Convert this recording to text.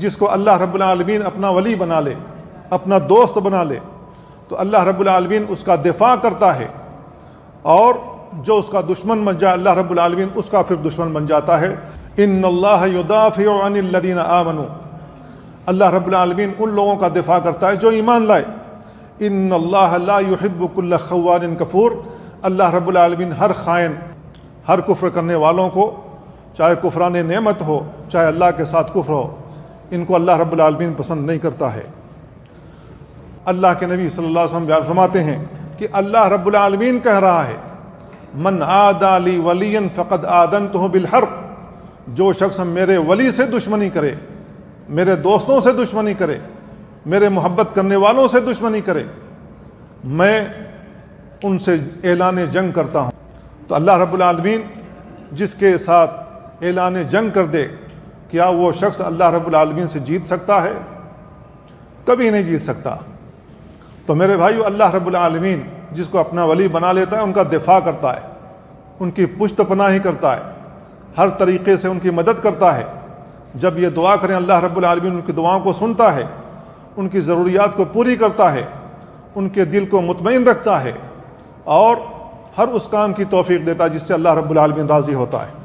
جس کو اللہ رب العالمین اپنا ولی بنا لے، اپنا دوست بنا لے، تو اللہ رب العالمین اس کا دفاع کرتا ہے، اور جو اس کا دشمن بن جائے اللہ رب العالمین اس کا پھر دشمن بن جاتا ہے۔ ان اللہ یدافع عن الذین آمنوا، اللہ رب العالمین ان لوگوں کا دفاع کرتا ہے جو ایمان لائے۔ ان اللہ لا يحب كل خوان کفور، اللہ رب العالمین ہر خائن، ہر کفر کرنے والوں کو، چاہے کفران نعمت ہو چاہے اللہ کے ساتھ کفر ہو، ان کو اللہ رب العالمین پسند نہیں کرتا ہے۔ اللہ کے نبی صلی اللہ علیہ وسلم بیان فرماتے ہیں کہ اللہ رب العالمین کہہ رہا ہے من عادى لی ولیا فقد آذنتہ بالحرب، جو شخص میرے ولی سے دشمنی کرے، میرے دوستوں سے دشمنی کرے، میرے محبت کرنے والوں سے دشمنی کرے، میں ان سے اعلان جنگ کرتا ہوں۔ تو اللہ رب العالمین جس کے ساتھ اعلان جنگ کر دے، کیا وہ شخص اللہ رب العالمین سے جیت سکتا ہے؟ کبھی نہیں جیت سکتا۔ تو میرے بھائیو، اللہ رب العالمین جس کو اپنا ولی بنا لیتا ہے ان کا دفاع کرتا ہے، ان کی پشت پناہی کرتا ہے، ہر طریقے سے ان کی مدد کرتا ہے۔ جب یہ دعا کریں اللہ رب العالمین ان کی دعاؤں کو سنتا ہے، ان کی ضروریات کو پوری کرتا ہے، ان کے دل کو مطمئن رکھتا ہے، اور ہر اس کام کی توفیق دیتا ہے جس سے اللہ رب العالمین راضی ہوتا ہے۔